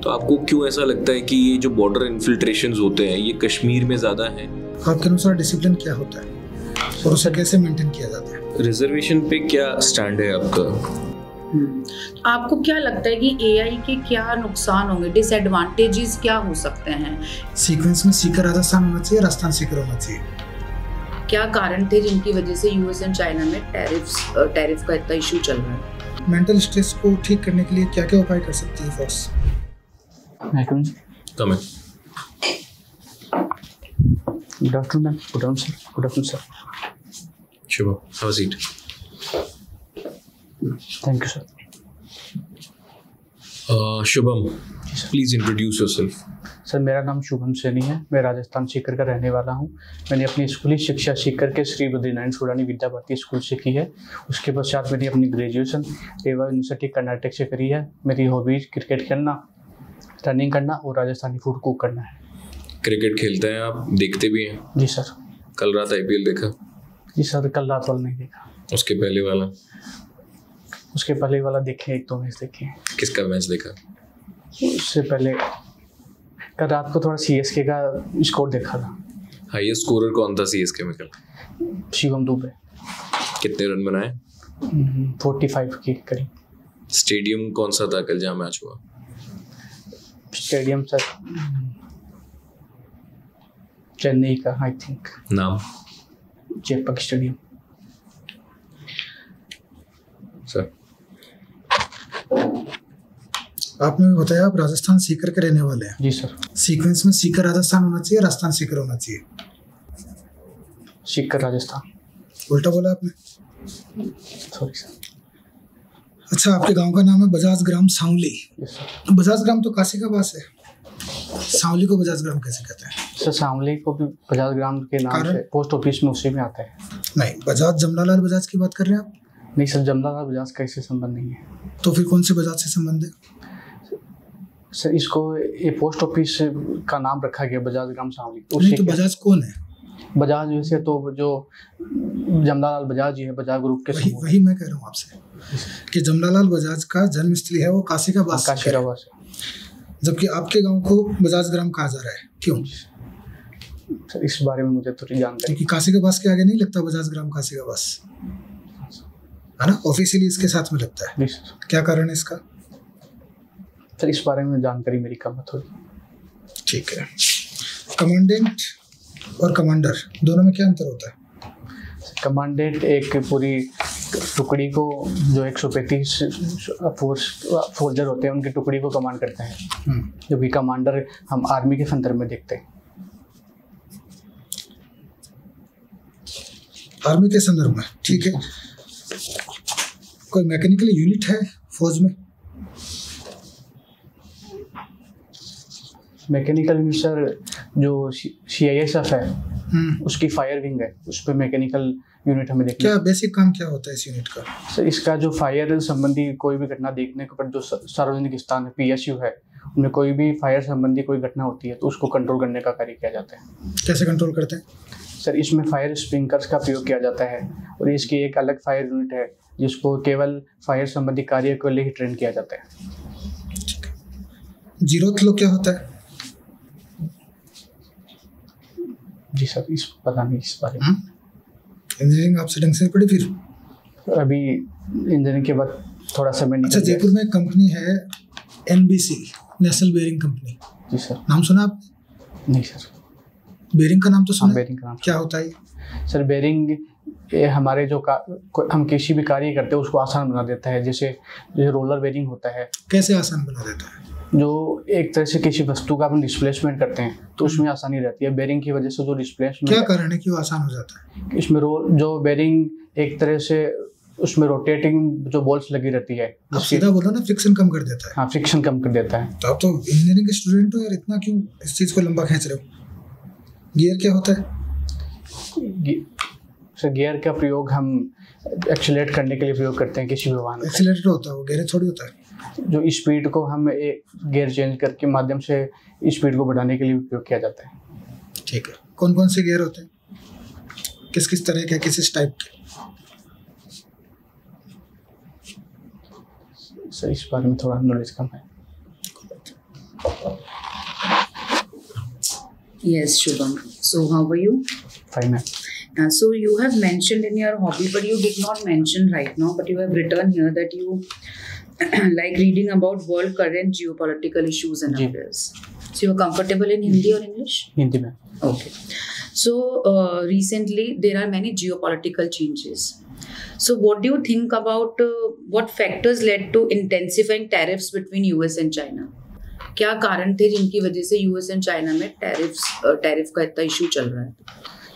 तो आपको क्यों ऐसा लगता है कि ये जो बॉर्डर इन्फिल्ट्रेशंस होते हैं ये कश्मीर में ज़्यादा है? आपके अनुसार डिसिप्लिन क्या होता है और उसे कैसे मेंटेन किया जाता है? रिजर्वेशन पे क्या स्टैंड है आपका? आपको क्या लगता है कि एआई के क्या नुकसान होंगे, डिसएडवांटेजेस क्या हो सकते हैं? सीक्वेंस में सीकर राजस्थान होना चाहिए, राजस्थान सीकर होना चाहिए। क्या कारण थे जिनकी वजह से यूएस एंड चाइना में टैरिफ का इतना इशू चल रहा है? मेंटल स्ट्रेस को ठीक करने के लिए क्या क्या उपाय कर सकती है फोर्स? कम है। Good afternoon, ma'am. Good afternoon, sir. Good afternoon, sir. Shubham, have a seat. Thank you, sir. Shubham, please introduce yourself. Sir, मेरा नाम शुभम सैनी है। मैं राजस्थान सीकर का रहने वाला हूँ। मैंने अपनी स्कूली शिक्षा सीकर के श्री बद्रीनारायण सुडानी विद्या भारती स्कूल से की है। उसके पश्चात मैंने अपनी ग्रेजुएशन रेवा यूनिवर्सिटी कर्नाटक से करी है। मेरी हॉबीज क्रिकेट खेलना, रनिंग करना और राजस्थानी फूड कुक करना है। क्रिकेट खेलते हैं आप, देखते भी हैं? जी सर। कल रात आईपीएल देखा? जी सर, कल रात वाला नहीं देखा। उसके पहले वाला? उसके पहले वाला देखे, एक दो मैच देखे। किसका मैच देखा? उससे पहले कल रात को थोड़ा सीएसके का स्कोर देखा था। हाईएस्ट स्कोरर कौन था सीएसके में कल? शिवम दुबे। कितने रन बनाए? 45 के करीब। स्टेडियम कौन सा था कल जहाँ मैच हुआ? स्टेडियम सर चेन्नई का, आई थिंक। नाम? चेपक स्टेडियम। सर, आपने भी बताया आप राजस्थान सीकर के रहने वाले हैं। जी सर। सीक्वेंस में सीकर राजस्थान होना चाहिए, राजस्थान सीकर होना चाहिए? सीकर राजस्थान। उल्टा बोला आपने। Sorry sir. अच्छा, आपके गांव का नाम है बजाज ग्राम सांवली। Yes sir. बजाज ग्राम तो काशी का पास है, सांवली को बजाज ग्राम कैसे कहते हैं? सर, सांवली को भी बजाज ग्राम के नाम से पोस्ट ऑफिस में उसी में आता है। नहीं, बजाज जमनालाल बजाज की बात कर रहे हैं आप? नहीं सर, जमनालाल बजाज का इससे संबंध नहीं है। तो फिर कौन से बजाज से संबंध है? सर, इसको ये पोस्ट ऑफिस का नाम रखा गया बजाज ग्राम सांवली। नहीं, तो बजाज कौन है? बजाज वैसे तो जो जमनालाल बजाज जी है, बजाज ग्रुप के वही मैं कह रहा हूँ आपसे कि जमनालाल बजाज का जन्मस्थली है वो काशी का बास है, जबकि आपके गांव को बजाज ग्राम कहा जा रहा है, क्यों? सर, इस बारे में मुझे थोड़ी जानकारी। क्योंकि काशी के बास के आगे नहीं लगता बजाज ग्राम काशी का बास, है ना? ऑफिशियली इसके साथ में लगता है। क्या कारण है इसका? सर, इस बारे में जानकारी मेरी कम है थोड़ी। ठीक है। कमांडेंट और कमांडर दोनों में क्या अंतर होता है? कमांडेंट एक पूरी टुकड़ी को, जो 135 फोर्जर होते हैं उनकी टुकड़ी को कमांड करते हैं, जबकि कमांडर हम आर्मी के संदर्भ में देखते हैं। आर्मी के संदर्भ में, ठीक है। कोई मैकेनिकल यूनिट है फौज में? मैकेनिकल यूनिट सर, जो CISF है उसकी फायर विंग है, उस पर मैकेनिकल यूनिट हमें देखना। क्या बेसिक काम क्या होता है इस यूनिट का? सर, इसका जो फायर संबंधी कोई भी घटना देखने के पर जो सार्वजनिक स्थान है, PSU है, उनमें कोई भी फायर संबंधी कोई घटना होती है तो उसको कंट्रोल करने का कार्य किया जाता है। कैसे कंट्रोल करते हैं? सर, इसमें फायर स्प्रिंकलर्स का प्रयोग किया जाता है और इसकी एक अलग फायर यूनिट है जिसको केवल फायर संबंधी कार्य को लेकर ट्रेन किया जाता है। जीरो थ्रो क्या होता है? जी सर, इस पता नहीं इस बारे में। इंजीनियरिंग आपसे ढंग से पढ़ी फिर? अभी इंजीनियरिंग के बाद थोड़ा समय नहीं। अच्छा, जयपुर में एक कंपनी है NBC, नेशनल बेयरिंग कंपनी। जी सर। नाम सुना आप? नहीं सर। बेयरिंग का नाम तो सुना? बेयरिंग का नाम। क्या होता है? सर, बेयरिंग ये हमारे जो हम किसी भी कार्य करते हैं उसको आसान बना देता है। जैसे रोलर बेयरिंग होता है। कैसे आसान बना देता है? जो एक तरह से किसी वस्तु का अपन डिस्प्लेसमेंट करते हैं तो उसमें आसानी रहती है। बेयरिंग की वजह से जो डिस्प्लेसमेंट, क्या कारण है कि वो आसान हो जाता है? इसमें जो बेयरिंग एक तरह से उसमें रोटेटिंग जो बॉल्स लगी रहती है, आप सीधा बोलो ना, फ्रिक्शन कम कर देता है। हाँ, फ्रिक्शन कम कर देता है। तो आप तो इंजीनियरिंग के स्टूडेंट हो यार, इतना क्यों इस चीज़ को लंबा खींच रहे हो? गियर क्या होता है? सर, गियर का प्रयोग हम एक्सीलरेट करने के लिए प्रयोग करते हैं किसी भी वाहन। एक्सीलरेटर होता है वो, गियर थोड़ी होता है। जो स्पीड को हम एक गियर चेंज करके माध्यम से स्पीड को बढ़ाने के लिए उपयोग किया जाता है। ठीक है। कौन कौन से गियर होते हैं? किस किस तरह के, किस टाइप के? सर, इस बारे में थोड़ा नॉलेज कम है। Yes, Shubham. So how are you? Fine, ma'am. So you have mentioned in your hobby, but you did not mention right now, but you have written here that you like reading about world current geopolitical issues and affairs. So you're comfortable in Hindi or English? Hindi, ma'am. Okay. So recently there are many geopolitical changes. So what do you think about what factors led to intensifying tariffs between US and China? क्या कारण थे जिनकी वजह से US and China में tariff का इतना issue चल रहा है?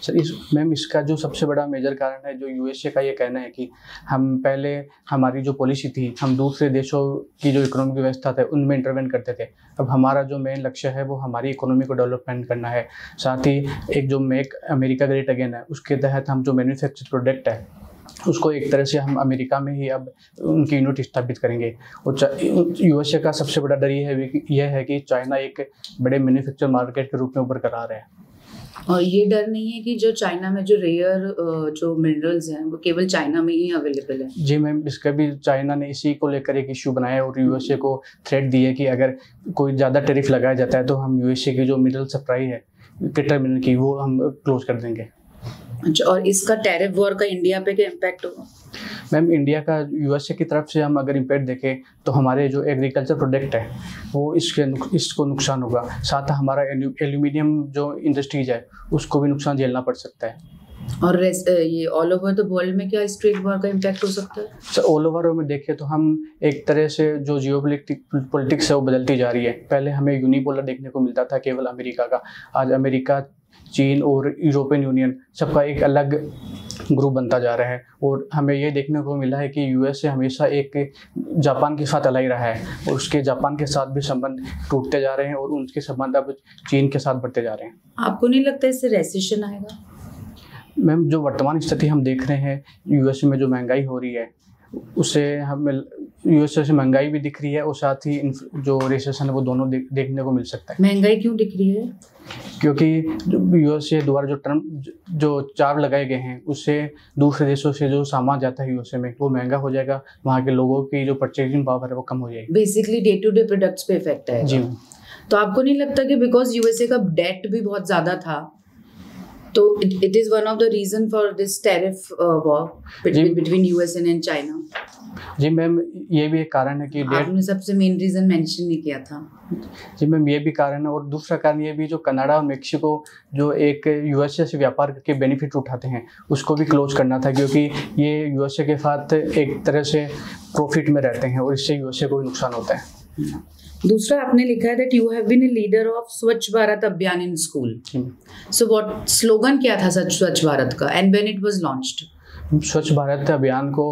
सर मैम इसका जो सबसे बड़ा मेजर कारण है, जो यूएसए का ये कहना है कि हम पहले हमारी जो पॉलिसी थी, हम दूसरे देशों की जो इकोनॉमिक व्यवस्था थे उनमें इंटरवेंट करते थे। अब हमारा जो मेन लक्ष्य है वो हमारी इकोनॉमी को डेवलपमेंट करना है। साथ ही एक जो मेक अमेरिका ग्रेट अगेन है, उसके तहत हम जो मैन्युफैक्चर प्रोडक्ट है उसको एक तरह से हम अमेरिका में ही अब उनकी यूनिट स्थापित करेंगे। और यूएसए का सबसे बड़ा डर यह है कि चाइना एक बड़े मैन्युफैक्चर मार्केट के रूप में उभर कर आ रहा है। और ये डर नहीं है कि जो चाइना में जो रेयर जो मिनरल्स हैं वो केवल चाइना में ही अवेलेबल है? जी मैम, इसका भी चाइना ने इसी को लेकर एक इशू बनाया और यूएसए को थ्रेट दी है कि अगर कोई ज़्यादा टैरिफ लगाया जाता है तो हम यूएसए की जो मिनरल सप्लाई है टर्मिनल की वो हम क्लोज कर देंगे। अच्छा, और इसका टैरिफ वॉर का इंडिया पे क्या इम्पैक्ट होगा? मैम इंडिया का यूएसए की तरफ से हम अगर इम्पैक्ट देखें तो हमारे जो एग्रीकल्चर प्रोडक्ट है वो इसको नुकसान होगा। साथ हमारा एल्यूमिनियम जो इंडस्ट्रीज है उसको भी नुकसान झेलना पड़ सकता है। और ये ऑल ओवर द वर्ल्ड में क्या इस ट्रेड वॉर का इम्पैक्ट हो सकता है? सर ऑल ओवर में देखें तो हम एक तरह से जो जियोपॉलिटिक्स है वो बदलती जा रही है। पहले हमें यूनिपोलर देखने को मिलता था केवल अमेरिका का, आज अमेरिका, चीन और यूरोपियन यूनियन सबका एक अलग ग्रुप बनता जा रहा है। और हमें ये देखने को मिला है कि यूएसए हमेशा एक जापान के साथ अलाई रहा है और उसके जापान के साथ भी संबंध टूटते जा रहे हैं और उनके संबंध अब चीन के साथ बढ़ते जा रहे हैं। आपको नहीं लगता इससे रेसेशन आएगा? मैम जो वर्तमान स्थिति हम देख रहे हैं यूएसए में जो महंगाई हो रही है उससे हमें यूएसए से महंगाई भी दिख रही है और साथ ही जो रिसेशन है वो दोनों देखने को मिल सकता है। महंगाई क्यों दिख रही है? क्योंकि यूएसए द्वारा जो चार्ज लगाए गए हैं उससे दूसरे देशों से जो सामान जाता है यूएसए में वो महंगा हो जाएगा, वहाँ के लोगों की जो परचेजिंग पावर है वो कम हो जाएगी। Basically day to day products पे इफेक्ट है जी। तो आपको नहीं लगता कि बिकॉज यूएसए का डेट भी बहुत ज्यादा था तो it is one of the reason for this tariff war between US and China? जी मैम, ये भी एक कारण है कि आपने सबसे मेन रीजन मेंशन नहीं किया था। जी मैम, ये भी कारण है और दूसरा कारण ये भी जो कनाडा और मेक्सिको जो एक यूएसए से व्यापार करके बेनिफिट उठाते हैं उसको भी क्लोज करना था, क्योंकि ये यूएसए के साथ एक तरह से प्रॉफिट में रहते हैं और इससे यूएसए को भी नुकसान होता है। दूसरा आपने लिखा है that you have been a leader of Swachh Bharat Abhiyan in school. So what slogan क्या था स्वच्छ भारत का and when it was launched? Swachh Bharat अभियान को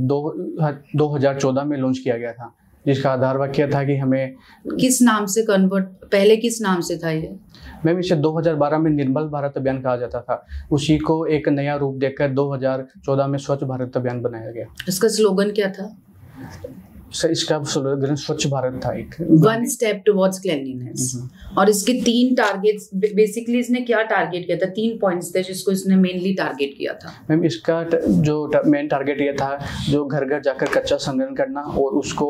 2014 में लॉन्च किया गया था, जिसका आधार वाक्य था कि हमें किस नाम से पहले किस नाम से था ये? मैम इसे 2012 में निर्मल भारत अभियान कहा जाता था, उसी को एक नया रूप देकर 2014 में स्वच्छ भारत अभियान बनाया गया। इसका स्लोगन क्या था? सर इसका स्लोगन स्वच्छ भारत था, एक वन स्टेप टुवर्ड्स क्लीनलीनेस। और इसके 3 टारगेट्स, बेसिकली इसने क्या टारगेट किया था? 3 पॉइंट्स थे जिसको इसने मेनली टारगेट किया था। मैम इसका जो मेन टारगेट ये था जो घर घर जाकर कच्चा संग्रहण करना और उसको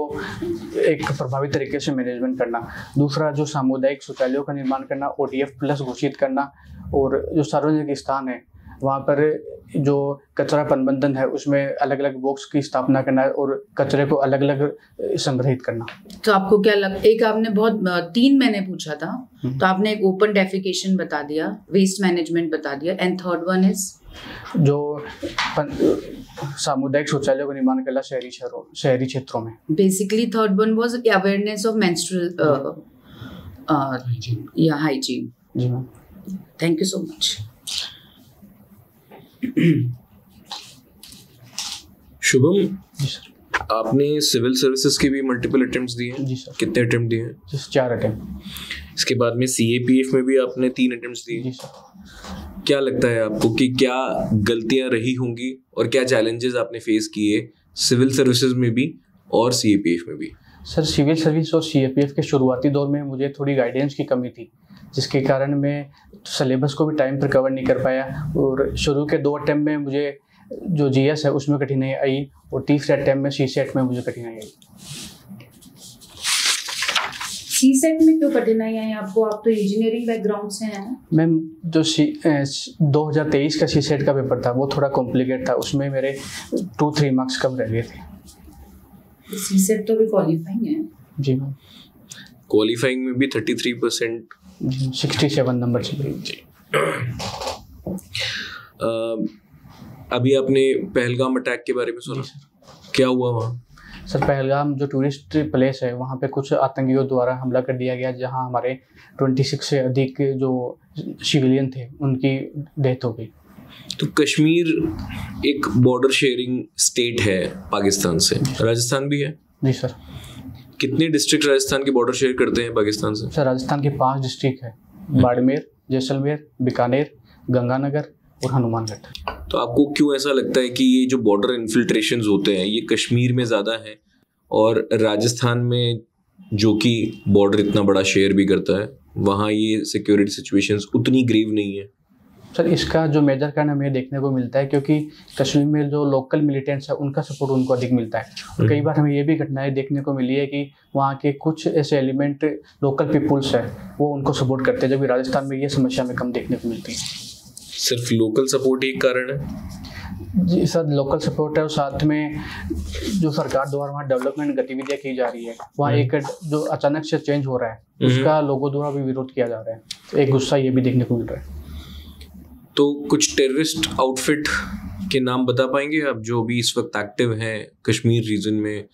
एक प्रभावी तरीके से मैनेजमेंट करना। दूसरा जो सामुदायिक शौचालयों का निर्माण करना, ODF प्लस घोषित करना, और जो सार्वजनिक स्थान है वहाँ पर जो कचरा प्रबंधन है उसमें अलग अलग बॉक्स की स्थापना करना और कचरे को अलग अलग संग्रहित करना। तो आपको क्या एक आपने बहुत 3 मैंने पूछा था, तो आपने एक ओपन डेफिकेशन बता दिया, वेस्ट मैनेजमेंट बता दिया, एंड थर्ड वन इज जो सामुदायिक शौचालय का निर्माण करना शहरी क्षेत्रों में। Basically third one was awareness of menstrual hygiene. जी ma'am, thank you so much. Shubham, आपने सिविल सर्विसेज के भी मल्टीपल अटेम्प्ट्स दिए हैं? जी सर। कितने अटेम्प्ट दिए हैं? 4 अटेम्प्ट। इसके बाद में CAPF में भी आपने 3 अटेम्प्ट्स दिए। जी सर। क्या लगता है आपको कि क्या गलतियां रही होंगी और क्या चैलेंजेस आपने फेस किए सिविल सर्विसेज में भी और CAPF में भी? सर सिविल सर्विस और CAPF के शुरुआती दौर में मुझे थोड़ी गाइडेंस की कमी थी, जिसके कारण मैं सिलेबस को भी टाइम पर कवर नहीं कर पाया और शुरू के 2 अटेम्प्ट में मुझे जो GS है उसमें कठिनाई आई और तीसरे अटेम्प्ट में CSAT में मुझे कठिनाई आई। सीसेट में क्यों कठिनाई आई आपको? आप तो इंजीनियरिंग बैकग्राउंड से हैं ना? मैम जो 2023 का सीसेट का पेपर था वो थोड़ा कॉम्प्लिकेट था, उसमें मेरे 2-3 मार्क्स कम रह गए थे। सीसेट तो भी क्वालिफाइंग है। जी मैम, क्वालिफाइंग में भी 33%, 67 नंबर चाहिए जी। अभी आपने पहलगाम अटैक के बारे में सुना? क्या हुआ वहाँ? सर पहलगाम जो टूरिस्ट प्लेस है वहाँ पे कुछ आतंकियों द्वारा हमला कर दिया गया, जहाँ हमारे 26 से अधिक जो सिविलियन थे उनकी डेथ हो गई। तो कश्मीर एक बॉर्डर शेयरिंग स्टेट है पाकिस्तान से, राजस्थान भी है? जी सर। कितने डिस्ट्रिक्ट राजस्थान के बॉर्डर शेयर करते हैं पाकिस्तान से? सर राजस्थान के 5 डिस्ट्रिक्ट है, बाड़मेर, जैसलमेर, बीकानेर, गंगानगर और हनुमानगढ़। तो आपको क्यों ऐसा लगता है कि ये जो बॉर्डर इन्फिल्ट्रेशंस होते हैं ये कश्मीर में ज़्यादा है और राजस्थान में, जो कि बॉर्डर इतना बड़ा शेयर भी करता है, वहाँ ये सिक्योरिटी सिचुएशंस उतनी ग्रेव नहीं है? सर इसका जो मेजर कारण हमें देखने को मिलता है, क्योंकि कश्मीर में जो लोकल मिलिटेंट्स है उनका सपोर्ट उनको अधिक मिलता है। और कई बार हमें ये भी घटनाएं देखने को मिली है कि वहाँ के कुछ ऐसे एलिमेंट लोकल पीपुल्स है वो उनको सपोर्ट करते हैं, जबकि राजस्थान में ये समस्या हमें कम देखने को मिलती है। सिर्फ लोकल सपोर्ट ही कारण है? जी सर, लोकल सपोर्ट है और साथ में जो सरकार द्वारा वहाँ डेवलपमेंट गतिविधियाँ की जा रही है, वहाँ एक जो अचानक से चेंज हो रहा है उसका लोगों द्वारा भी विरोध किया जा रहा है, तो एक गुस्सा ये भी देखने को मिल रहा है। तो कुछ टेररिस्ट आउटफिट के नाम बता पाएंगे आप जो भी इस वक्त एक्टिव हैं कश्मीर रीजन में,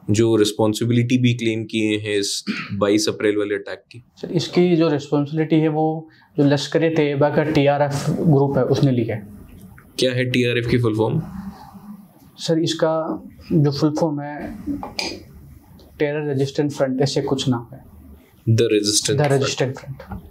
जो रिस्पॉन्सिबिलिटी भी क्लेम किए हैं इस 22 अप्रैल वाले अटैक की? सर इसकी जो रिस्पॉन्सिबिलिटी है वो जो लश्कर-ए-तैयबा का TRF ग्रुप है उसने ली है। क्या है TRF की फुल फॉर्म? सर इसका जो फुल फॉर्म है टेरर रेजिस्टेंट फ्रंट, ऐसे कुछ नाम है। The resistant front.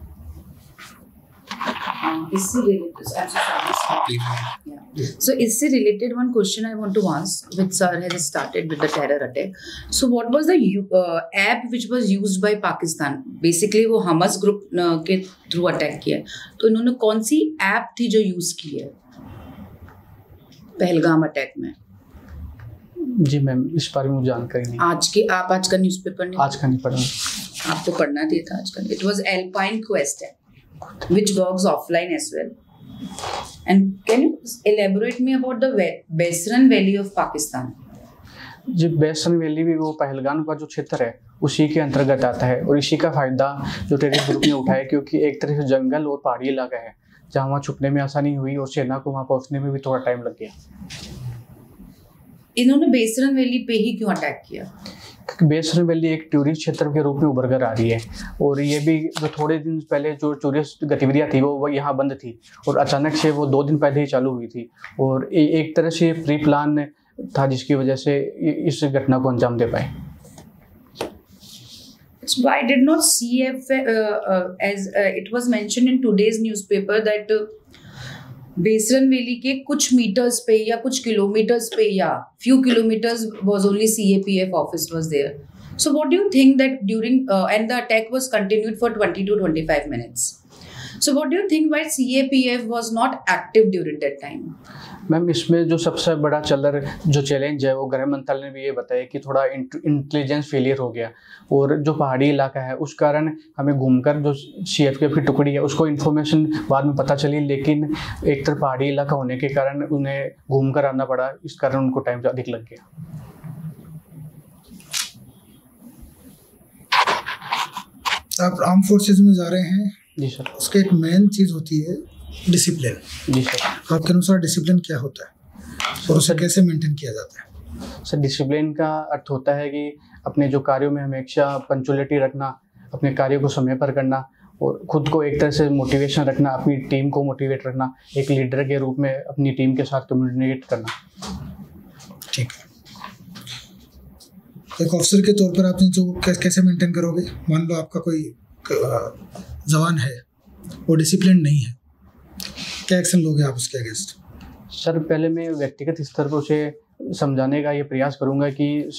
So इससे related one question I want to ask, which sir has started with the terror attack. So what was the app which was used by Pakistan? Basically वो Hamas group के through attack किया है, तो इन्होंने कौन सी app थी जो use की है पहलगाम अटैक में? जी मैम इस बारे में मुझे जानकारी नहीं। आप आज का न्यूज़पेपर नहीं? आज का नहीं पढ़ा। आपको पढ़ना था आज का। It was Alpine Quest app which works offline as well. And can you elaborate me about the Besran Valley of Pakistan? जी बेसरन वैली भी वो पहलगाम का जो क्षेत्र है उसी के अंतर्गत आता है और इसी का फायदा जो टेररिस्ट ग्रुप ने उठाया, क्योंकि एक तरह से जंगल और पहाड़ी इलाका है जहाँ वहाँ छुपने में आसानी हुई और सेना को वहाँ पहुँचने में भी थोड़ा टाइम लग गया। इन्होंने बेसरन वैली पे ही क्यों अटैक किया? बेसरन वैली एक टूरिस्ट क्षेत्र के रूप में उभर कर आ रही है और ये भी जो थोड़े दिन पहले जो टूरिस्ट गतिविधियाँ थी वो यहाँ बंद थी और अचानक से वो 2 दिन पहले ही चालू हुई थी और एक तरह से प्री प्लान था जिसकी वजह से इस घटना को अंजाम दे पाए। Why did not CF as it was mentioned in today's newspaper that Baisaran valley के कुछ मीटर्स पे या कुछ किलोमीटर्स पे या few kilometers was only CAPF office was there. So what do you think that during and the attack was continued for 20 to 25 minutes. So what do you think why CAPF was not active during that time? Ma'am इसमें जो सबसे बड़ा जो challenge है वो गृह मंत्रालय ने भी ये बताया कि थोड़ा इंटेलिजेंस फेलियर हो गया और जो पहाड़ी इलाका है उस कारण हमें घूमकर जो CFF की टुकड़ी है उसको इन्फॉर्मेशन बाद में पता चली, लेकिन एक तरफ पहाड़ी इलाका होने के कारण उन्हें घूमकर आना पड़ा, इस कारण उनको टाइम अधिक लग गया। आप आर्म फोर्सेज में जा रहे हैं? जी सर। उसके एक मेन चीज़ होती है डिसिप्लिन। जी सर। आपके अनुसार डिसिप्लिन क्या होता है और उसे कैसे मेंटेन किया जाता है? सर डिसिप्लिन का अर्थ होता है कि अपने जो कार्यों में हमेशा पंक्चुअलिटी रखना, अपने कार्यों को समय पर करना और खुद को एक तरह से मोटिवेशन रखना, अपनी टीम को मोटिवेट रखना, एक लीडर के रूप में अपनी टीम के साथ कम्युनिकेट करना। ठीक है। एक ऑफिसर के तौर पर आपने जो कैसे मेंटेन करोगे? मान लो आपका कोई जवान है वो डिसिप्लिन नहीं है, क्या एक्शन लोगे आप उसके अगेंस्ट? सर पहले मैं व्यक्तिगत स्तर पर उसे समझाने का ये प्रयास करूंगा कि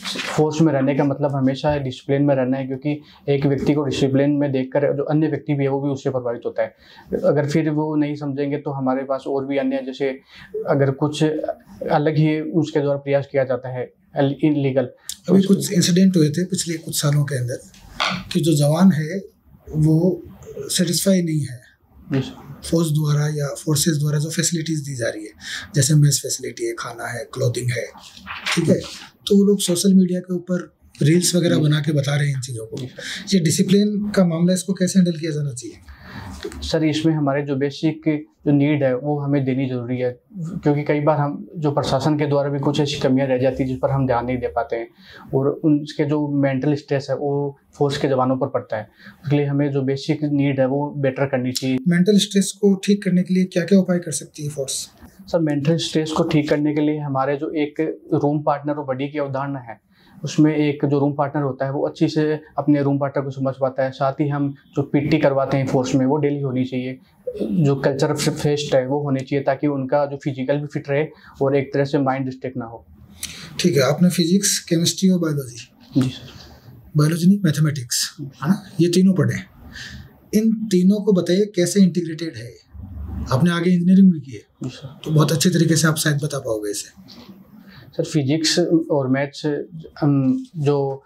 फोर्स में रहने का मतलब हमेशा डिसिप्लिन में रहना है, क्योंकि एक व्यक्ति को डिसिप्लिन में देखकर जो अन्य व्यक्ति भी है वो भी उससे प्रभावित होता है। अगर फिर वो नहीं समझेंगे तो हमारे पास और भी अन्य, जैसे अगर कुछ अलग ही उसके द्वारा प्रयास किया जाता है इलीगल। अभी कुछ इंसिडेंट हुए थे पिछले कुछ सालों के अंदर कि जो जवान है वो सेटिस्फाई नहीं है फोर्स द्वारा या फोर्सेस द्वारा जो फैसिलिटीज़ दी जा रही है, जैसे मेस फैसिलिटी है, खाना है, क्लोथिंग है, ठीक है, तो वो लोग सोशल मीडिया के ऊपर रील्स वगैरह बना के बता रहे हैं इन चीज़ों को। ये डिसिप्लिन का मामला, इसको कैसे हैंडल किया जाना चाहिए? सर इसमें हमारे जो बेसिक जो नीड है वो हमें देनी ज़रूरी है, क्योंकि कई बार हम जो प्रशासन के द्वारा भी कुछ ऐसी कमियां रह जाती है जिस पर हम ध्यान नहीं दे पाते हैं, और उनके जो मेंटल स्ट्रेस है वो फोर्स के जवानों पर पड़ता है। इसलिए हमें जो बेसिक नीड है वो बेटर करनी चाहिए। मेंटल स्ट्रेस को ठीक करने के लिए क्या क्या उपाय कर सकती है फोर्स? सर मेंटल स्ट्रेस को ठीक करने के लिए हमारे जो एक रूम पार्टनर और बडी की अवधारणा है, उसमें एक जो रूम पार्टनर होता है वो अच्छी से अपने रूम पार्टनर को समझ पाता है। साथ ही हम जो पीटी करवाते हैं फोर्स में वो डेली होनी चाहिए। जो कल्चर फेस्ट है वो होने चाहिए ताकि उनका जो फिजिकल भी फिट रहे और एक तरह से माइंड डिस्ट्रैक्ट ना हो। ठीक है, आपने फिजिक्स, केमिस्ट्री और बायोलॉजी, जी सर, बायोलॉजी नहीं मैथमेटिक्स, है ना, ये तीनों पढ़े। इन तीनों को बताइए कैसे इंटीग्रेटेड है। आपने आगे इंजीनियरिंग भी की है, जी सर, तो बहुत अच्छे तरीके से आप शायद बता पाओगे इसे। सर फिजिक्स और मैथ्स जो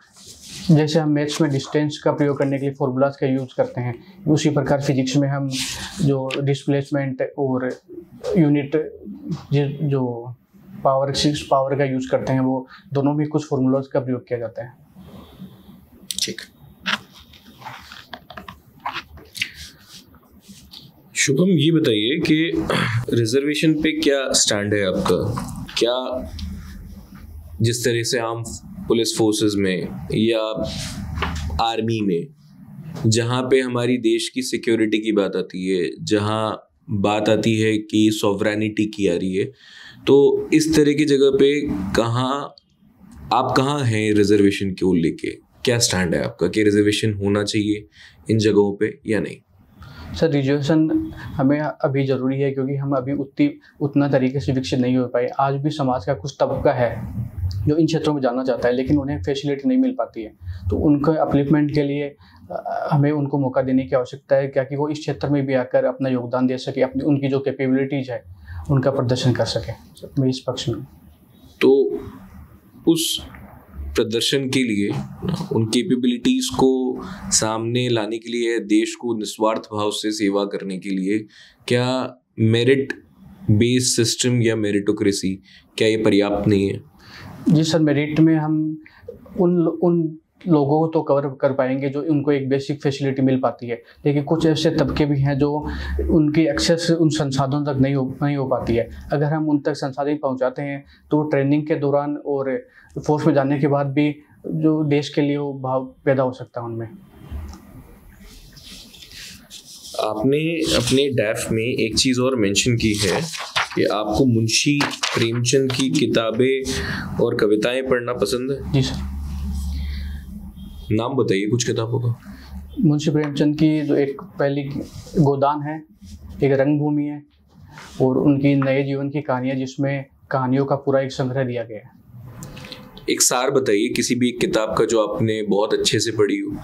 जैसे हम मैथ्स में डिस्टेंस का प्रयोग करने के लिए फॉर्मूलाज का यूज़ करते हैं, उसी प्रकार फिजिक्स में हम जो डिस्प्लेसमेंट और यूनिट जो पावर का यूज़ करते हैं, वो दोनों में कुछ फॉर्मूलाज का प्रयोग किया जाता है। ठीक। शुभम, ये बताइए कि रिजर्वेशन पे क्या स्टैंड है आपका? क्या जिस तरह से आम पुलिस फोर्सेस में या आर्मी में, जहाँ पे हमारी देश की सिक्योरिटी की बात आती है, जहाँ बात आती है कि सॉवरेनिटी की आ रही है, तो इस तरह की जगह पे आप कहाँ हैं रिजर्वेशन को लेके? क्या स्टैंड है आपका कि रिजर्वेशन होना चाहिए इन जगहों पे या नहीं? सर रिजर्वेशन हमें अभी ज़रूरी है क्योंकि हम अभी उतना तरीके से विकसित नहीं हो पाए। आज भी समाज का कुछ तबका है जो इन क्षेत्रों में जाना चाहता है, लेकिन उन्हें फैसिलिटी नहीं मिल पाती है। तो उनके अपलिफ्टमेंट के लिए हमें उनको मौका देने की आवश्यकता है, क्या कि वो इस क्षेत्र में भी आकर अपना योगदान दे सके, अपनी उनकी जो कैपेबिलिटीज़ है उनका प्रदर्शन कर सके। मैं इस पक्ष में। तो उस प्रदर्शन के लिए, उन कैपेबिलिटीज को सामने लाने के लिए, देश को निस्वार्थ भाव से सेवा करने के लिए, क्या मेरिट बेस्ड सिस्टम या मेरिटोक्रेसी, क्या ये पर्याप्त नहीं है? जी सर, मेरिट में हम उन लोगों को तो कवर कर पाएंगे जो उनको एक बेसिक फैसिलिटी मिल पाती है, लेकिन कुछ ऐसे तबके भी हैं जो उनकी एक्सेस उन संसाधनों तक नहीं हो पाती है। अगर हम उन तक संसाधन पहुंचाते हैं तो ट्रेनिंग के दौरान और फोर्स में जाने के बाद भी जो देश के लिए वो भाव पैदा हो सकता है उनमें। आपने अपने डैफ में एक चीज़ और मेंशन की है कि आपको मुंशी प्रेमचंद की किताबें और कविताएं पढ़ना पसंद है। जी सर। नाम बताइए कुछ किताबों का। मुंशी प्रेमचंद की जो एक पहली गोदान है, एक रंगभूमि है, और उनकी नए जीवन की कहानी है जिसमें कहानियों का पूरा एक संग्रह दिया गया है। एक सार बताइए किसी भी एक किताब का जो आपने बहुत अच्छे से पढ़ी हो।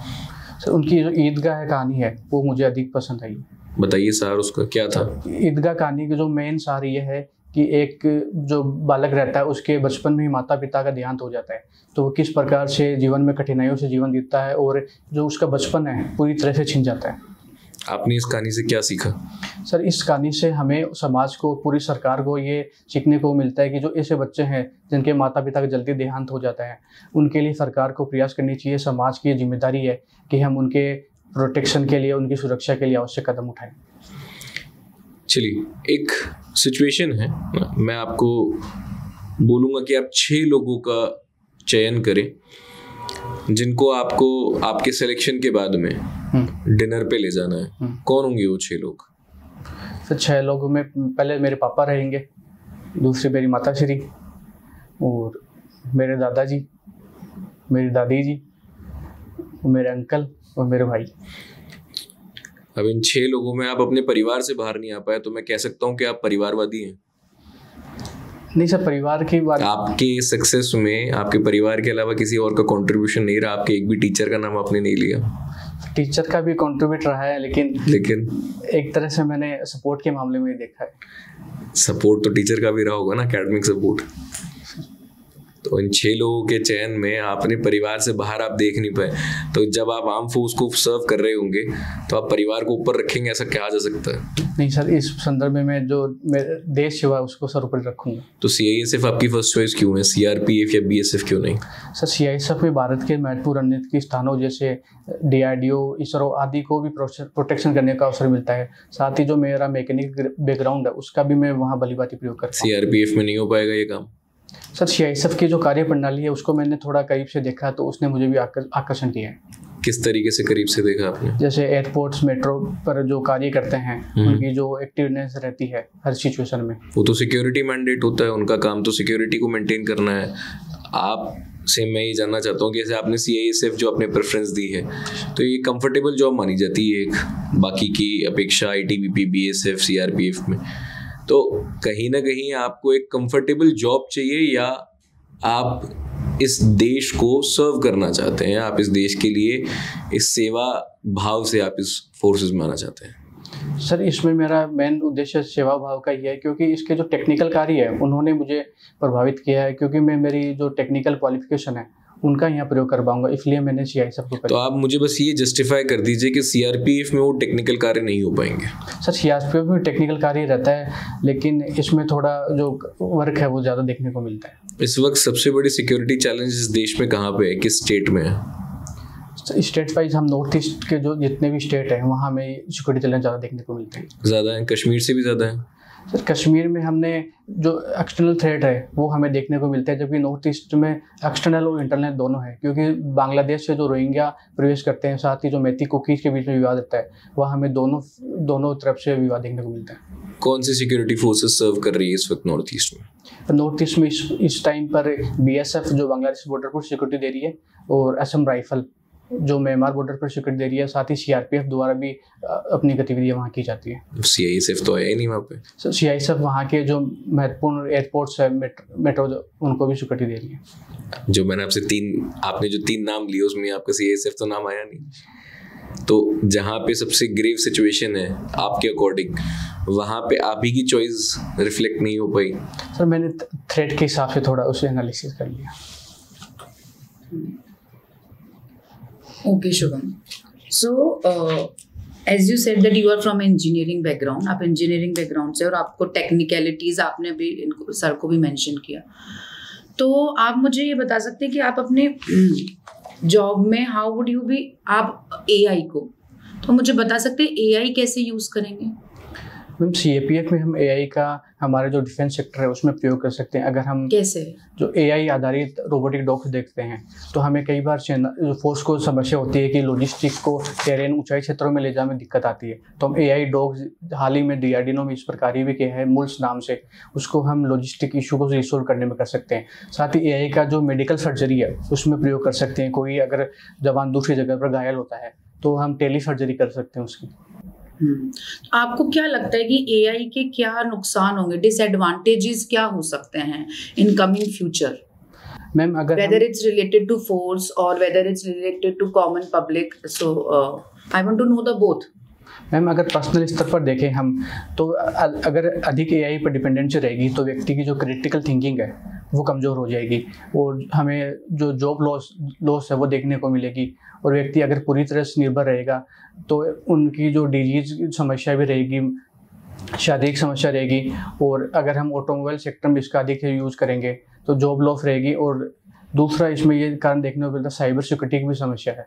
सर उनकी जो ईदगाह कहानी है वो मुझे अधिक पसंद आई। बताइए सार उसका क्या था? ईदगाह कहानी की जो मेन सार ये है कि एक जो बालक रहता है उसके बचपन में ही माता पिता का देहांत हो जाता है, तो वो किस प्रकार से जीवन में कठिनाइयों से जीवन जीता है और जो उसका बचपन है पूरी तरह से छिन जाता है। आपने इस कहानी से क्या सीखा? सर इस कहानी से हमें समाज को, पूरी सरकार को ये सीखने को मिलता है कि जो ऐसे बच्चे हैं जिनके माता पिता का जल्दी देहांत हो जाता है, उनके लिए सरकार को प्रयास करनी चाहिए। समाज की जिम्मेदारी है कि हम उनके प्रोटेक्शन के लिए, उनकी सुरक्षा के लिए आवश्यक कदम उठाएं। चलिए, एक सिचुएशन है, मैं आपको बोलूँगा कि आप 6 लोगों का चयन करें जिनको आपको आपके सिलेक्शन के बाद में डिनर पे ले जाना है। कौन होंगे वो 6 लोग? सर 6 लोगों में पहले मेरे पापा रहेंगे, दूसरी मेरी माता श्री, और मेरे दादाजी, मेरी दादी जी, मेरे अंकल और मेरे भाई। अब इन 6 लोगों में आप अपने परिवार से बाहर नहीं आ पाए, तो मैं कह सकता हूँ कि आप परिवारवादी हैं। नहीं सर, परिवार की बात, आपके सक्सेस में आपके परिवार के अलावा किसी और का कंट्रीब्यूशन नहीं रहा। आपके एक भी टीचर का नाम आपने नहीं लिया। टीचर का भी कंट्रीब्यूट रहा है, लेकिन एक तरह से मैंने सपोर्ट के मामले में देखा है। सपोर्ट तो टीचर का भी रहा होगा ना, एकेडमिक सपोर्ट। तो इन 6 लोगों के चयन में अपने परिवार से बाहर आप देख नहीं पाए, तो जब आप आर्म फोर्स को सर्व कर रहे होंगे तो आप परिवार को ऊपर रखेंगे, ऐसा कहा जा सकता है? नहीं सर, इस संदर्भ में मैं जो देश सेवा उसको सर्वोपरि रखूंगा। तो CISF आपकी फर्स्ट चॉइस क्यों है, CRPF या BSF क्यों नहीं? सर CISF में भारत के महत्वपूर्ण रणनीतिक स्थानों जैसे DRDO, इसरो आदि को भी प्रोटेक्शन करने का अवसर मिलता है। साथ ही जो मेरा मैकेनिक बैकग्राउंड है उसका भी मैं वहाँ भलीभांति प्रयोग करता हूँ। CRPF में नहीं हो पाएगा ये काम? सर CISF की जो कार्य प्रणाली है उसको मैंने थोड़ा करीब से देखा तो उसने मुझे भी आकर्षण किया है। किस तरीके से करीब से देखा आपने? जैसे एयरपोर्ट्स, मेट्रो पर जो कार्य करते हैं उनकी जो एक्टिवनेस रहती है हर सिचुएशन में। वो तो सिक्योरिटी मैंडेट होता है, उनका काम तो सिक्योरिटी को मेंटेन करना है। आप से मैं ये जानना चाहता हूँ कि जैसे आपने CISF जो आपने प्रेफरेंस दी है, तो ये कंफर्टेबल जॉब मानी जाती है एक बाकी की अपेक्षा ITBP, BSF, CRPF में। तो कहीं ना कहीं आपको एक कंफर्टेबल जॉब चाहिए या आप इस देश को सर्व करना चाहते हैं, आप इस देश के लिए इस सेवा भाव से आप इस फोर्सेस में आना चाहते हैं? सर इसमें मेरा मेन उद्देश्य सेवा भाव का ही है, क्योंकि इसके जो टेक्निकल कार्य है उन्होंने मुझे प्रभावित किया है, क्योंकि मैं मेरी जो टेक्निकल क्वालिफिकेशन है उनका यहाँ प्रयोग कर पाऊंगा, इसलिए मैंने CISF को कर। तो आप मुझे बस ये जस्टिफाई कर दीजिए कि CRPF में वो टेक्निकल कार्य नहीं हो पाएंगे? सर CRPF में टेक्निकल कार्य रहता है, लेकिन इसमें थोड़ा जो वर्क है वो ज़्यादा देखने को मिलता है। इस वक्त सबसे बड़ी सिक्योरिटी चैलेंज इस देश में कहाँ पे है, किस स्टेट में है? स्टेट वाइज हम नॉर्थ ईस्ट के जो जितने भी स्टेट हैं वहाँ में सिक्योरिटी चैलेंज ज़्यादा देखने को मिलते हैं। ज़्यादा है? कश्मीर से भी ज़्यादा है? सर कश्मीर में हमने जो एक्सटर्नल थ्रेट है वो हमें देखने को मिलता है, जबकि नॉर्थ ईस्ट में एक्सटर्नल और इंटरनल दोनों है, क्योंकि बांग्लादेश से जो रोहिंग्या प्रवेश करते हैं, साथ ही जो मैती कुकीज़ के बीच में विवाद रहता है, वह हमें दोनों तरफ से विवाद देखने को मिलता है। कौन सी सिक्योरिटी फोर्सेस सर्व कर रही है इस वक्त नॉर्थ ईस्ट में? नॉर्थ ईस्ट में इस टाइम पर BSF जो बांग्लादेश बॉर्डर पर सिक्योरिटी दे रही है, और असम राइफल जो म्यांमार बॉर्डर पर सिक्योरिटी दे रही है, साथ ही CRPF द्वारा भी अपनी गतिविधियां वहाँ की जाती है। CISF तो है नहीं वहाँ पे? सर CISF वहाँ के जो महत्वपूर्ण एयरपोर्ट्स है, मेट्रो, उनको भी सिक्योरिटी दे रही है। जो मैंने आपने जो 3 नाम लिए उसमें आपका CISF तो नाम आया नहीं। तो जहाँ पे सबसे ग्रेव सिचुएशन है आपके अकॉर्डिंग, वहाँ पे आप ही की चॉइस रिफ्लेक्ट नहीं हो पाई? सर मैंने थ्रेट के हिसाब से थोड़ा उसे एनालिसिस कर लिया। Okay, Shubham. So, as you said that you are from engineering background, आप engineering background से, और आपको technicalities आपने भी सर को भी mention किया, तो आप मुझे ये बता सकते हैं कि आप अपने जॉब में how would you be, आप AI को, तो मुझे बता सकते हैं AI कैसे यूज़ करेंगे? मैम CAPF में हम AI का हमारे जो डिफेंस सेक्टर है उसमें प्रयोग कर सकते हैं। अगर हम कैसे जो AI आधारित रोबोटिक डॉग्स देखते हैं तो हमें कई बार फोर्स को समस्या होती है कि लॉजिस्टिक्स को टेरेन ऊंचाई क्षेत्रों में ले जाने में दिक्कत आती है, तो हम AI डॉग्स हाल ही में DRDO में इस पर कार्य भी किया है मुल्स नाम से, उसको हम लॉजिस्टिक इशू को रिसोल्व करने में कर सकते हैं। साथ ही AI का जो मेडिकल सर्जरी है उसमें प्रयोग कर सकते हैं। कोई अगर जवान दूसरी जगह पर घायल होता है तो हम टेली सर्जरी कर सकते हैं उसकी। आपको क्या लगता है कि AI के क्या नुकसान होंगे, डिसएडवांटेजेस क्या हो सकते हैं इन कमिंग फ्यूचर? मैम अगर whether it's related to force or whether it's related to common public, so I want to know the both. Ma'am अगर पर्सनल स्तर पर देखें हम तो अगर अधिक AI पर डिपेंडेंसी रहेगी तो व्यक्ति की जो क्रिटिकल थिंकिंग है वो कमज़ोर हो जाएगी, और हमें जो जॉब लॉस है वो देखने को मिलेगी, और व्यक्ति अगर पूरी तरह से निर्भर रहेगा तो उनकी जो डिजीज समस्या भी रहेगी, शारीरिक समस्या रहेगी, और अगर हम ऑटोमोबाइल सेक्टर में इसका अधिक यूज़ करेंगे तो जॉब लॉस रहेगी। और दूसरा इसमें ये कारण देखने को मिलता है साइबर सिक्योरिटी की भी समस्या है।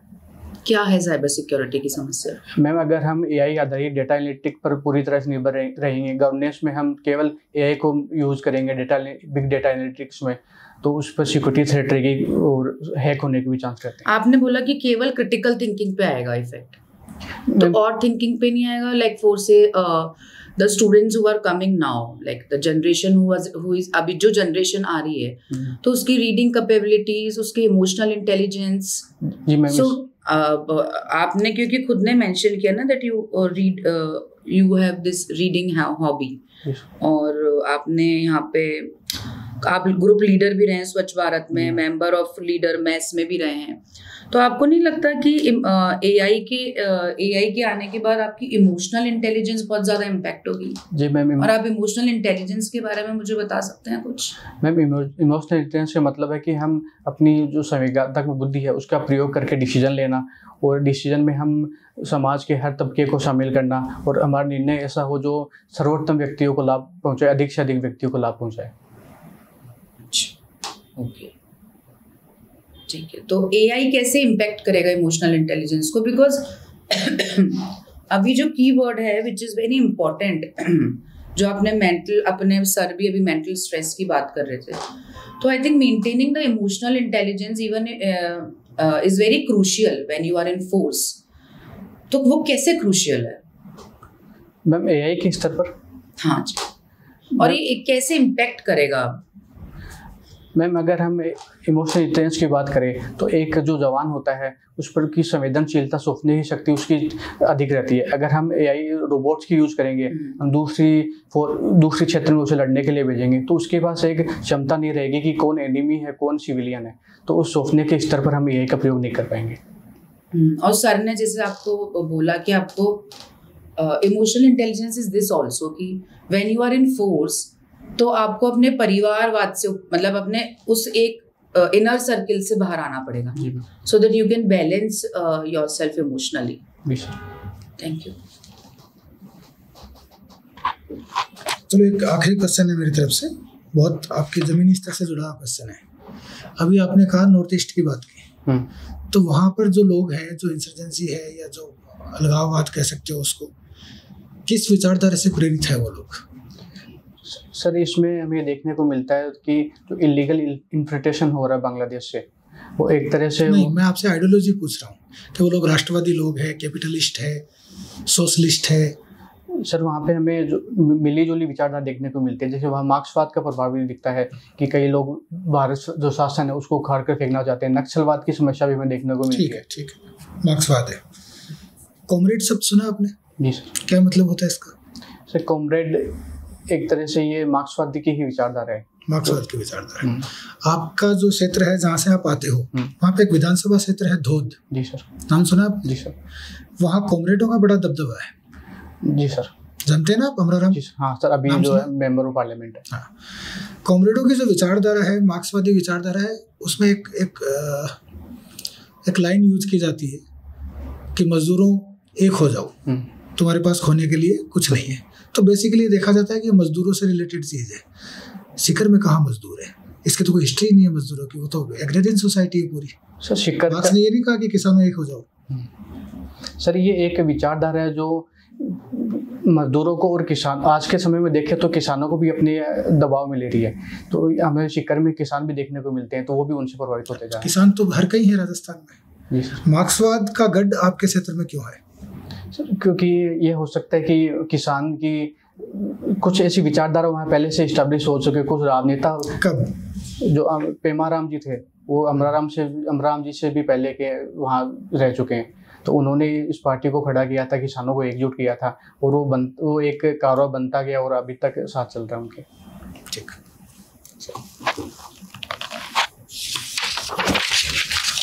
क्या है साइबर सिक्योरिटी की समस्या? मैम अगर हम AI आधारित डेटा एनालिटिक पर पूरी तरह से निर्भर रहेंगे, गवर्नेंस में हम केवल AI को यूज़ करेंगे बिग डेटा एनालिटिक्स में, तो उस पर सिक्योरिटी थ्रेट रहेगी और हैक होने के भी चांस रहते हैं। आपने बोला कि केवल क्रिटिकल थिंकिंग पे आएगा इफेक्ट, तो और थिंकिंग पे नहीं आएगा? लाइक फॉर से the students who are coming now, like the generation who is अभी जो जनरेशन आ रही है, तो उसकी रीडिंग कैपेबिलिटीज, उसकी इमोशनल इंटेलिजेंस। जी मैम। सो आपने क्योंकि खुद ने मेंशन किया ना that you read, you have this reading hobby, और आपने यहाँ पे आप ग्रुप लीडर भी रहे हैं स्वच्छ भारत में, मेंबर ऑफ लीडर मैस में भी रहे हैं, तो आपको नहीं लगता कि एआई के आने के बाद आपकी इमोशनल इंटेलिजेंस बहुत ज़्यादा इम्पैक्ट होगी? जी मैम। और आप इमोशनल इंटेलिजेंस के बारे में मुझे बता सकते हैं कुछ? मैम, इमोशनल इंटेलिजेंस का मतलब है कि हम अपनी जो संवेदनात्मक बुद्धि है उसका प्रयोग करके डिसीजन लेना, और डिसीजन में हम समाज के हर तबके को शामिल करना, और हमारा निर्णय ऐसा हो जो सर्वोत्तम व्यक्तियों को लाभ पहुँचाए, अधिक से अधिक व्यक्तियों को लाभ पहुँचाए। ओके, ठीक है। तो एआई कैसे इम्पैक्ट करेगा इमोशनल इंटेलिजेंस को? बिकॉज अभी जो कीवर्ड है विच इज़ वेरी इंपॉर्टेंट, जो आपने मेंटल, अपने सर भी अभी मेंटल स्ट्रेस की बात कर रहे थे, तो I think maintaining the emotional intelligence even is very crucial when you are in force. तो वो कैसे क्रूशियल है मैम एआई के स्तर पर? हाँ जी, और ये कैसे इम्पैक्ट करेगा? मैम अगर हम इमोशनल इंटेलिजेंस की बात करें तो एक जो जवान होता है उस पर की संवेदनशीलता, सोचने की शक्ति उसकी अधिक रहती है। अगर हम एआई रोबोट्स की यूज़ करेंगे, हम दूसरी क्षेत्र में उसे लड़ने के लिए भेजेंगे, तो उसके पास एक क्षमता नहीं रहेगी कि कौन एनिमी है कौन सिविलियन है, तो उस सोचने के स्तर पर हम एआई का प्रयोग नहीं कर पाएंगे। और सर ने जैसे आपको बोला कि आपको emotional intelligence is this also कि when you are in force तो आपको अपने परिवारवाद से, मतलब अपने उस एक इनर सर्किल से बाहर आना पड़ेगा, so that you can balance yourself emotionally. Thank you. चलो एक आखिरी क्वेश्चन है मेरी तरफ से, बहुत आपके ज़मीनी स्तर से जुड़ा क्वेश्चन है। अभी आपने कहा नॉर्थ ईस्ट की बात की, तो वहाँ पर जो लोग हैं, जो इंसर्जेंसी है या जो अलगाववाद कह सकते हो उसको, किस विचारधारा से प्रेरित है वो लोग? सर इसमें हमें देखने को मिलता है कि जो इलीगल इन्फिल्ट्रेशन हो रहा है बांग्लादेश से, वो एक तरह से नहीं, मैं आपसे आइडियोलॉजी पूछ रहा हूँ कि वो लोग राष्ट्रवादी लोग हैं, कैपिटलिस्ट है, सोशलिस्ट है? सर वहाँ पे हमें जो मिली जुली विचारधारा देखने को मिलती है। जैसे वहाँ मार्क्सवाद का प्रभाव भी दिखता है कि कई लोग भारत जो शासन है उसको उखाड़ कर फेंकना चाहते हैं। नक्सलवाद की समस्या भी हमें देखने को मिलती है। ठीक है, मार्क्सवाद है। कॉमरेड शब्द सुना आपने? जी सर। क्या मतलब होता है इसका? सर कॉमरेड एक तरह से ये मार्क्सवाद की ही विचारधारा है। मार्क्सवाद की विचारधारा है। आपका जो क्षेत्र है जहाँ से आप आते हो, वहाँ पे एक विधानसभा क्षेत्र है धोद। जी सर। नाम सुना आप? जी सर। वहाँ कॉमरेडों का बड़ा दबदबा है। जी सर। जानते हैं ना आप अमराराम? हाँ सर, अभी जो है मेंबर ऑफ पार्लियामेंट है। हाँ, कॉमरेडों की जो विचारधारा है, मार्क्सवादी विचारधारा है, उसमें एक लाइन यूज की जाती है कि मजदूरों एक हो जाओ, तुम्हारे पास खोने के लिए कुछ नहीं है। तो बेसिकली देखा जाता है कि मजदूरों से रिलेटेड चीज़ है। सीकर में कहाँ मजदूर है? इसकी तो कोई हिस्ट्री नहीं है मजदूरों की, वो तो एग्रीरियन सोसाइटी है पूरी। सर सीकर ने ये नहीं कहा कि किसानों एक हो जाओ। सर ये एक विचारधारा है जो मजदूरों को और किसान, आज के समय में देखें तो किसानों को भी अपने दबाव में ले रही है। तो हमें सीकर में किसान भी देखने को मिलते हैं, तो वो भी उनसे प्रभावित होते जा रहे हैं। किसान तो हर कहीं है राजस्थान में। जी सर। मार्क्सवाद का गढ़ आपके क्षेत्र में क्यों है? सर क्योंकि ये हो सकता है कि किसान की कुछ ऐसी विचारधारा वहाँ पहले से इस्टेब्लिश हो चुके। कुछ राजनेता कब, जो पेमाराम जी थे, वो अमराम जी से भी पहले के वहाँ रह चुके हैं, तो उन्होंने इस पार्टी को खड़ा किया था, किसानों को एकजुट किया था, और वो एक कारोबार बनता गया और अभी तक साथ चल रहा है उनके। ठीक।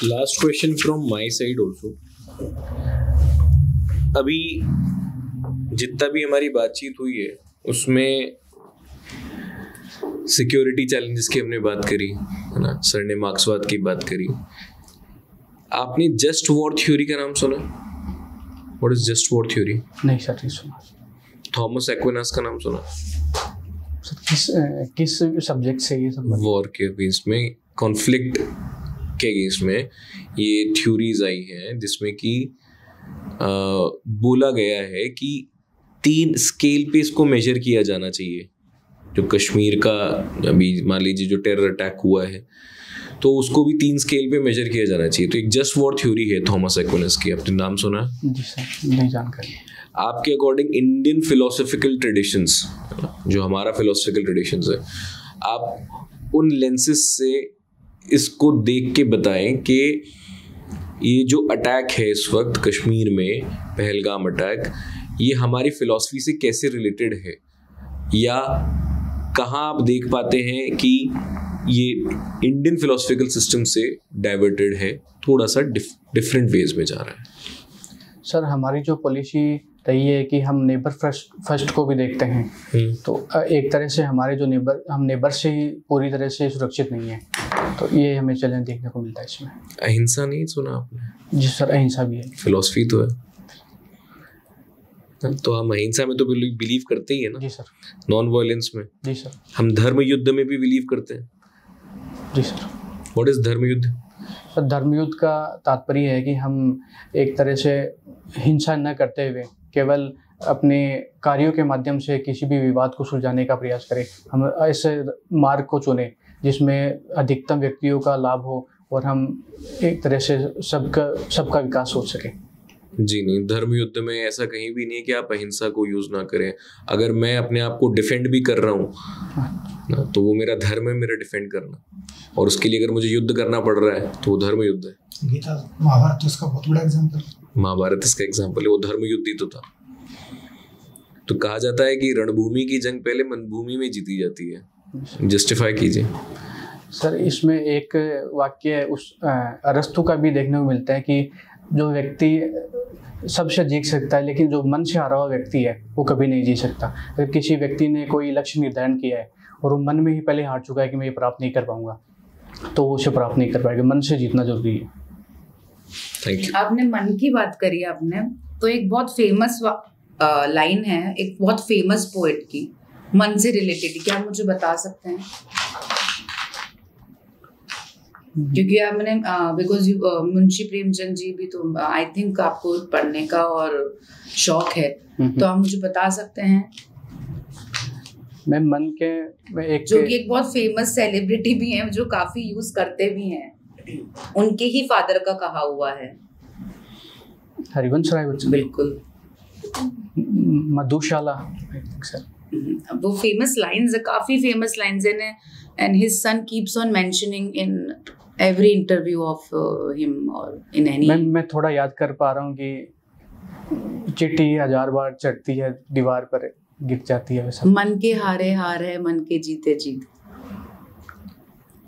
Last question from my side also. अभी जितना भी हमारी बातचीत हुई है उसमें सिक्योरिटी चैलेंजेस की हमने बात करी है ना, सर ने मार्क्सवाद की बात करी। आपने जस्ट वॉर थ्योरी का नाम सुना? What is just war theory? नहीं सर, नहीं सुना। थॉमस एक्विनास का नाम सुना? सर किस सब्जेक्ट से ये सब? वॉर के अगेंस्ट में, कॉन्फ्लिक्ट के अगेंस्ट में ये थ्योरीज आई हैं जिसमें कि बोला गया है कि 3 स्केल पे इसको मेजर किया जाना चाहिए। जो कश्मीर का अभी मान लीजिए जो टेरर अटैक हुआ है, तो उसको भी 3 स्केल पे मेजर किया जाना चाहिए। तो एक जस्ट वॉर थ्योरी है थॉमस एक्विनास की, आपने नाम सुना? जी सर, नहीं जानकारी। आपके अकॉर्डिंग इंडियन फिलोसॉफिकल ट्रेडिशंस, जो हमारा फिलोसॉफिकल ट्रेडिशंस है, आप उन लेंसेज से इसको देख के बताएं कि ये जो अटैक है इस वक्त कश्मीर में, पहलगाम अटैक, ये हमारी फिलॉसफी से कैसे रिलेटेड है, या कहाँ आप देख पाते हैं कि ये इंडियन फिलोसफिकल सिस्टम से डाइवर्टेड है, थोड़ा सा डिफरेंट वेज में जा रहा है? सर हमारी जो पॉलिसी रही है कि हम नेबर फर्स्ट को भी देखते हैं, तो एक तरह से हमारे जो हम नेबर से ही पूरी तरह से सुरक्षित नहीं है, तो ये हमें चैलेंज देखने को मिलता है इसमें। अहिंसा नहीं सुना आपने? जी सर, अहिंसा भी है, फिलोसफी तो है, तो हम अहिंसा में तो बिलीव करते ही है ना। जी सर। नॉन वायलेंस में। जी सर। हम धर्म युद्ध में भी बिलीव करते हैं। जी सर। व्हाट इज धर्म युद्ध? सर धर्म युद्ध का तात्पर्य है कि हम एक तरह से हिंसा न करते हुए केवल अपने कार्यों के माध्यम से किसी भी विवाद को सुलझाने का प्रयास करें। हम ऐसे मार्ग को चुने जिसमें अधिकतम व्यक्तियों का लाभ हो और हम एक तरह से सबका विकास हो सके। जी नहीं, धर्म युद्ध में ऐसा कहीं भी नहीं है कि आप अहिंसा को यूज ना करें। अगर मैं अपने आप को डिफेंड भी कर रहा हूँ ना, तो वो मेरा धर्म है, मेरा डिफेंड करना, और उसके लिए अगर मुझे युद्ध करना पड़ रहा है तो वो धर्म युद्ध है। गीता महाभारत इसका बहुत बड़ा एग्जाम्पल। महाभारत इसका एग्जाम्पल है, वो धर्म युद्ध ही तो था। तो कहा जाता है कि रणभूमि की जंग पहले मनभूमि में जीती जाती है। जस्टिफाई कीजिए। सर इसमें एक वाक्य उस अरस्तु का भी देखने को मिलता है कि जो व्यक्ति सबसे जीत सकता है, लेकिन जो मन से हारा हुआ व्यक्ति है वो कभी नहीं जी सकता। अगर किसी व्यक्ति ने कोई लक्ष्य निर्धारण किया है और वो मन में ही पहले हार चुका है कि मैं ये प्राप्त नहीं कर पाऊंगा, तो वो उसे प्राप्त नहीं कर पाएगा। मन से जीतना जरूरी है। Thank you. आपने मन की बात करी आपने, तो एक बहुत फेमस लाइन है एक बहुत फेमस पोएट की, मन से रिलेटेड, क्या आप मुझे बता सकते हैं? क्योंकि आपने बिकॉज मुंशी प्रेमचंद जी भी तो आई थिंक आपको पढ़ने का और शौक है, तो आप मुझे बता सकते हैं? मैं मन के एक जो कि एक बहुत फेमस सेलिब्रिटी भी हैं, जो काफी यूज करते भी हैं, उनके ही फादर का कहा हुआ है। हरिवंश राय बच्चन। बिल्कुल। मधुशाला सर। वो फेमस लाइंस है, काफी फेमस लाइंस हैं, and his son keeps on mentioning in every interview of him और इन एनी। मैं थोड़ा याद कर पा रहा हूँ कि चिट्ठी 1000 बार चढ़ती है दीवार पर गिर जाती है, वैसा। मन के हारे हार है, मन के जीते जीत।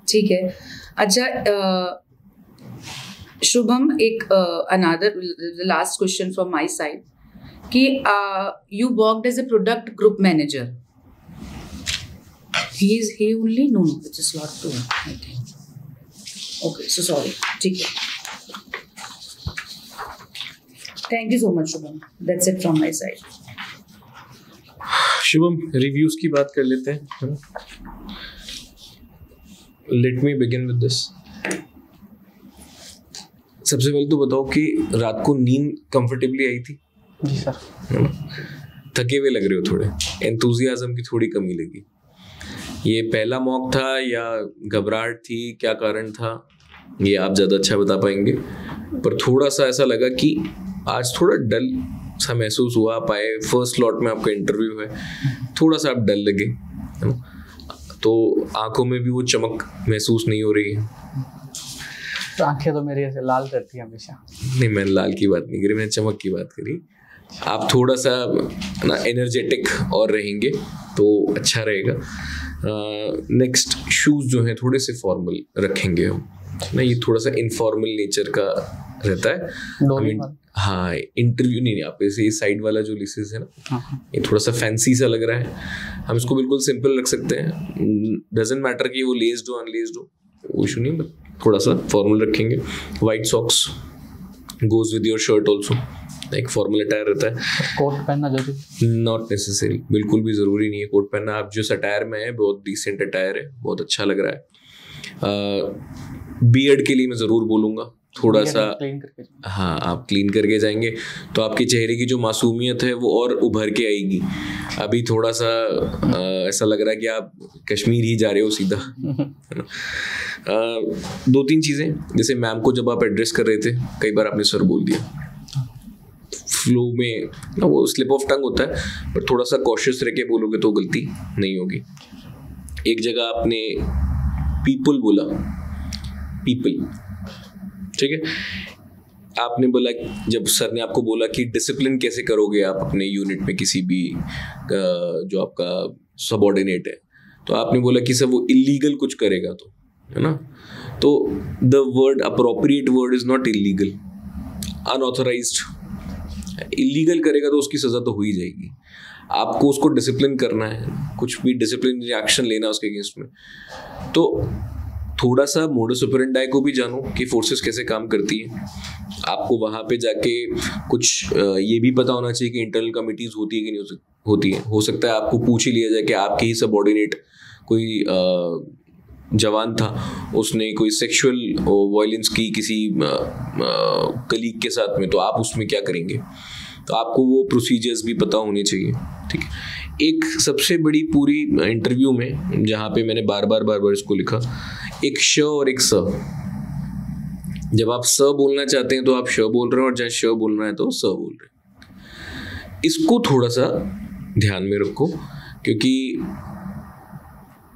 ठीक है। अच्छा शुभम, एक another last question from my side कि you worked as a product group manager. He only no it's a slot 2 I think. Okay, so sorry. ठीक है। Thank you so much Shubham. That's it from my side. Shubham, reviews की बात कर लेते हैं। Let me begin with this. सबसे पहले तो बताओ कि रात को नींद कंफर्टेबली आई थी? जी सर। थके हुए लग रहे हो, थोड़े एंथुजियाज्म की थोड़ी कमी लगी। ये पहला मॉक था या घबराहट थी, क्या कारण था ये आप ज़्यादा अच्छा बता पाएंगे, पर थोड़ा सा ऐसा लगा कि आज थोड़ा डल सा महसूस हुआ। आप आए, फर्स्ट स्लॉट में आपका इंटरव्यू है, थोड़ा सा आप डल लगे, है ना? तो आंखों में भी वो चमक महसूस नहीं हो रही है। तो आंखें तो मेरी ऐसे लाल रहती है हमेशा। नहीं, मैंने लाल की बात नहीं करी, मैंने चमक की बात करी। आप थोड़ा सा ना एनर्जेटिक और रहेंगे तो अच्छा रहेगा। नेक्स्ट, शूज़ जो हैं थोड़े से फॉर्मल रखेंगे हम ना, ये थोड़ा सा इनफॉर्मल नेचर का रहता है। हाँ, इंटरव्यू नहीं, आप ऐसे ये साइड वाला जो लेसेस है ना, ये थोड़ा सा फैंसी सा लग रहा है। हम इसको बिल्कुल सिंपल रख सकते हैं, डजेंट मैटर कि वो लेस्ड हो अनलेस्ड हो, वो इशू नहीं, थोड़ा सा फॉर्मल रखेंगे। White socks goes with your shirt also, एक फॉर्मल अटायर रहता है। कोट पहनना जरूरी? नॉट नेसेसरी, बिल्कुल भी ज़रूरी नहीं है कोट पहनना। आप जिस अटायर में है बहुत डिसेंट अटायर है, बहुत अच्छा लग रहा है। बियर्ड के लिए मैं ज़रूर बोलूँगा थोड़ा सा, हाँ आप क्लीन करके जाएंगे तो आपके चेहरे की जो मासूमियत है वो और उभर के आएगी। अभी थोड़ा सा ऐसा लग रहा है कि आप कश्मीर ही जा रहे हो सीधा, है ना। 2-3 चीज़ें, जैसे मैम को जब आप एड्रेस कर रहे थे कई बार आपने सर बोल दिया, फ्लो में ना वो स्लिप ऑफ टंग होता है, पर थोड़ा सा कॉशियस रह के बोलोगे तो गलती नहीं होगी। एक जगह आपने पीपल बोला, पीपल, ठीक है, आपने बोला, जब सर ने आपको बोला कि डिसिप्लिन कैसे करोगे आप अपने यूनिट में किसी भी जो आपका सबऑर्डिनेट है, तो आपने बोला कि सर वो इलीगल कुछ करेगा तो, है ना, तो the word appropriate word is not illegal, unauthorised. Illegal करेगा तो उसकी सज़ा तो हो ही जाएगी। आपको उसको डिसिप्लिन करना है, कुछ भी डिसिप्लिन एक्शन लेना उसके अगेंस्ट में, तो थोड़ा सा मोडस ऑपरेंडी को भी जानो कि फोर्सेस कैसे काम करती हैं। आपको वहाँ पे जाके कुछ ये भी पता होना चाहिए कि इंटरनल कमिटीज़ होती है कि नहीं होती है। हो सकता है आपको पूछ ही लिया जाए कि आपके ही सबऑर्डिनेट कोई जवान था, उसने कोई सेक्सुअल वायलेंस की किसी कलीग के साथ में, तो आप उसमें क्या करेंगे। तो आपको वो प्रोसीजर्स भी पता होने चाहिए, ठीक है। एक सबसे बड़ी पूरी इंटरव्यू में जहाँ पे मैंने बार बार इसको लिखा, एक श और एक स। जब आप स बोलना चाहते हैं तो आप श बोल रहे हैं, और जहाँ श बोलना है तो स बोल रहे हैं। इसको थोड़ा सा ध्यान में रखो, क्योंकि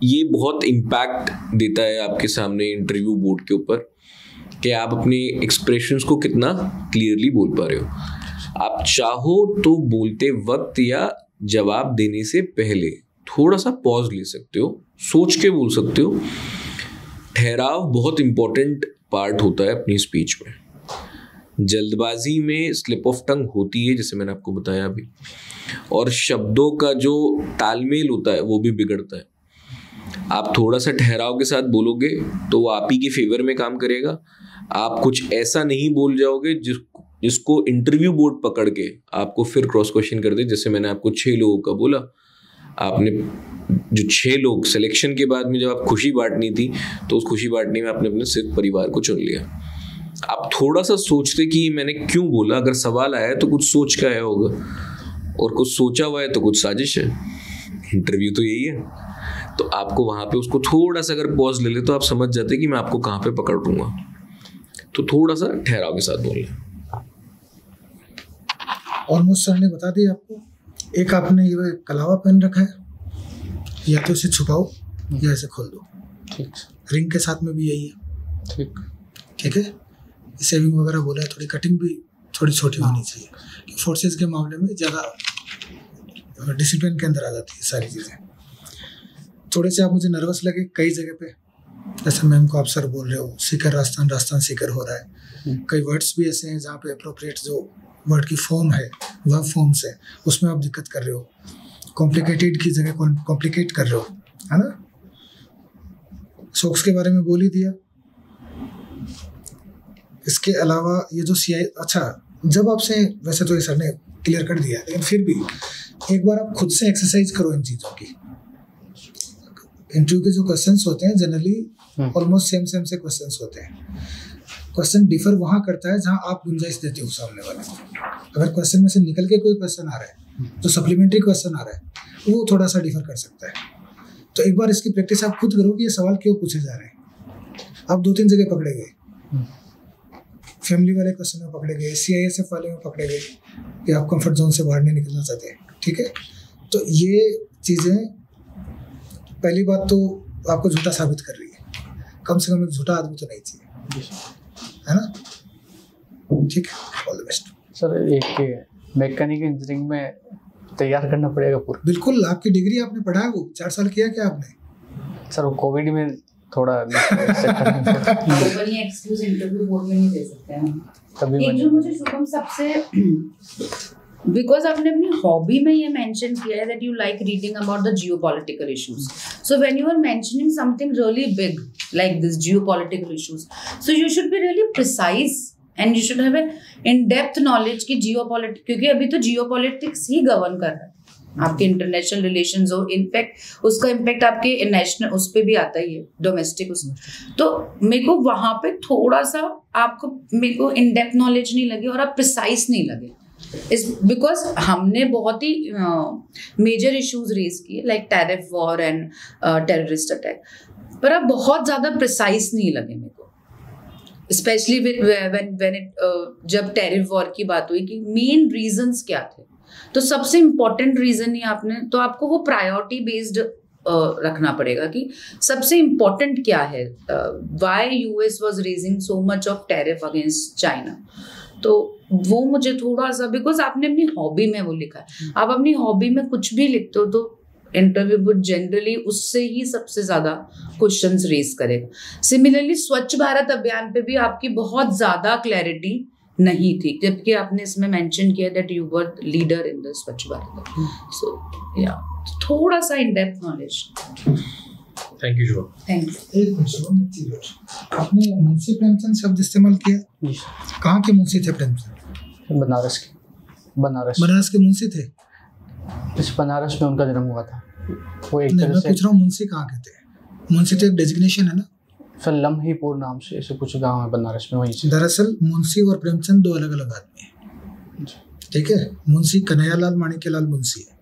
ये बहुत इम्पैक्ट देता है आपके सामने इंटरव्यू बोर्ड के ऊपर कि आप अपने एक्सप्रेशंस को कितना क्लियरली बोल पा रहे हो। आप चाहो तो बोलते वक्त या जवाब देने से पहले थोड़ा सा पॉज ले सकते हो, सोच के बोल सकते हो। ठहराव बहुत इंपॉर्टेंट पार्ट होता है अपनी स्पीच में। जल्दबाजी में स्लिप ऑफ टंग होती है, जैसे मैंने आपको बताया अभी, और शब्दों का जो तालमेल होता है वो भी बिगड़ता है। आप थोड़ा सा ठहराव के साथ बोलोगे तो वो आप ही के फेवर में काम करेगा। आप कुछ ऐसा नहीं बोल जाओगे जिसको इंटरव्यू बोर्ड पकड़ के आपको फिर क्रॉस क्वेश्चन कर दे। जैसे मैंने आपको 6 लोगों का बोला, आपने जो 6 लोग सिलेक्शन के बाद में जब आप खुशी बांटनी थी, तो उस खुशी बांटने में आपने अपने सिर्फ परिवार को चुन लिया। आप थोड़ा सा सोचते कि मैंने क्यों बोला, अगर सवाल आया तो कुछ सोच का आया होगा, और कुछ सोचा हुआ है तो कुछ साजिश है। इंटरव्यू तो यही है। तो आपको वहाँ पे उसको थोड़ा सा अगर पॉज ले ले तो आप समझ जाते कि मैं आपको कहाँ पे पकड़ लूँगा। तो थोड़ा सा ठहराव के साथ बोलना। ऑलमोस्ट सर ने बता दिया आपको। एक आपने ये कलावा पहन रखा है, या तो इसे छुपाओ या इसे खोल दो। ठीक। रिंग के साथ में भी यही है। ठीक है। सेविंग वगैरह बोला है, थोड़ी कटिंग भी थोड़ी छोटी होनी चाहिए। फोर्सेस के मामले में ज़्यादा डिसिप्लिन के अंदर आ जाती है सारी चीज़ें। थोड़े से आप मुझे नर्वस लगे कई जगह पे, जैसे मैम को आप सर बोल रहे हो, सीकर राजस्थान सीकर हो रहा है। कई वर्ड्स भी ऐसे हैं जहाँ पे अप्रोप्रिएट जो वर्ड की फॉर्म है, वह फॉर्म्स है, उसमें आप दिक्कत कर रहे हो। कॉम्प्लिकेटेड की जगह कॉम्प्लिकेट कर रहे हो, है ना। सॉक्स के बारे में बोल ही दिया। इसके अलावा ये जो CI, अच्छा जब आपसे, वैसे तो ये सर ने क्लियर कर दिया, लेकिन फिर भी एक बार आप खुद से एक्सरसाइज करो इन चीज़ों की। इंटरव्यू के जो क्वेश्चंस होते हैं जनरली ऑलमोस्ट सेम से क्वेश्चंस होते हैं। क्वेश्चन डिफर वहाँ करता है जहाँ आप गुंजाइश देते हो सामने वाले को। अगर क्वेश्चन में से निकल के कोई क्वेश्चन आ रहा है, जो सप्लीमेंट्री क्वेश्चन आ रहा है, वो थोड़ा सा डिफर कर सकता है। तो एक बार इसकी प्रैक्टिस आप खुद करो कि ये सवाल क्यों पूछे जा रहे हैं। आप 2-3 जगह पकड़े गए, फैमिली वाले क्वेश्चन में पकड़े गए, CISF वाले में पकड़े गए कि आप कंफर्ट जोन से बाहर नहीं निकलना चाहते। ठीक है। तो ये चीज़ें, पहली बात तो आपको झूठा साबित कर रही है। कम से कम एक झूठा आदमी तो नहीं चाहिए, है ना। ठीक है। All the best sir. एक मैकेनिकल इंजीनियरिंग में तैयार करना पड़ेगा पूरा? बिल्कुल। आपकी डिग्री आपने पढ़ा है, वो 4 साल किया क्या आपने? सर वो कोविड में थोड़ा एक्सक्यूज इंटरव्यू बोर्ड में नहीं दे सकते हैं। एक जो मुझे शुभम सबसे, बिकॉज आपने अपनी हॉबी में ये मेंशन किया है that you like reading about the geopolitical issues. So when you are mentioning something really big like this geopolitical issues, so you should be really precise and you should have a in depth knowledge की geopolitics, क्योंकि अभी तो geopolitics ही govern कर रहा है आपके international relations हो। In fact उसका इम्पैक्ट आपके नेशनल उस पर भी आता ही है, डोमेस्टिक उसमें। तो मेरे को वहाँ पे थोड़ा सा आपको, मेरे को इन डेप्थ नॉलेज नहीं लगी और आप प्रिसाइज नहीं लगे। इस बिकॉज हमने बहुत ही मेजर इश्यूज रेज किए like tariff war and terrorist attack, पर अब बहुत ज़्यादा प्रिसाइज नहीं लगे मेरे को, स्पेशली व्हेन इट जब टैरिफ वॉर की बात हुई कि मेन रीजंस क्या थे। तो सबसे इम्पोर्टेंट रीजन ही आपने, तो आपको वो प्रायोरिटी बेस्ड रखना पड़ेगा कि सबसे इम्पोर्टेंट क्या है, why US was raising so much of tariff against China. तो वो मुझे थोड़ा सा, बिकॉज आपने अपनी हॉबी में वो लिखा है, आप अपनी हॉबी में कुछ भी लिखते हो तो इंटरव्यू बुक जनरली उससे ही सबसे ज्यादा क्वेश्चंस रेज करेगा। सिमिलरली स्वच्छ भारत अभियान पे भी आपकी बहुत ज्यादा क्लैरिटी नहीं थी, जबकि आपने इसमें मेंशन किया that you were leader in the स्वच्छ भारत। सो या थोड़ा सा इन depth knowledge. Thank you Shubham. Thank you. एक मिनट, आपने मुंशी प्रेमचंद शब्द इस्तेमाल किया, कहाँ के मुंशी थे प्रेमचंद? बनारस के। बनारस के मुंशी थे? इस बनारस में उनका जन्म हुआ था। वो एक मैं पूछ रहा हूँ मुंशी कहाँ के थे? मुंशी तो एक डेजिग्नेशन है ना सर, लम्हीपुर नाम से ऐसे कुछ गांव है बनारस में, वहीं से। दरअसल मुंशी और प्रेमचंद दो अलग अलग आदमी हैं, ठीक है। मुंशी कन्हैयालाल माणिक्यलाल मुंशी है,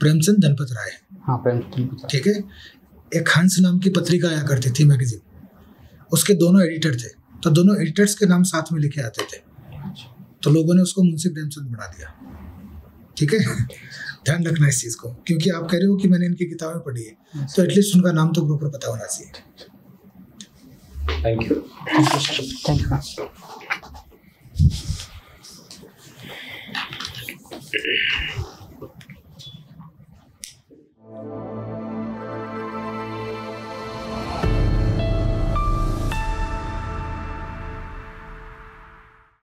प्रेमचंद धनपत राय है। हाँ, प्रेमचंद, ठीक है। एक हंस नाम की पत्रिका आया करती थी, मैगजीन, उसके दोनों एडिटर थे, तो दोनों एडिटर्स के नाम साथ में लिखे आते थे, तो लोगों ने उसको मुंशी प्रेमचंद बना दिया, ठीक है। ध्यान रखना इस चीज को, क्योंकि आप कह रहे हो कि मैंने इनकी किताबें पढ़ी है, तो एटलीस्ट उनका नाम तो प्रॉपर पता होना चाहिए। Thank you. Thank you.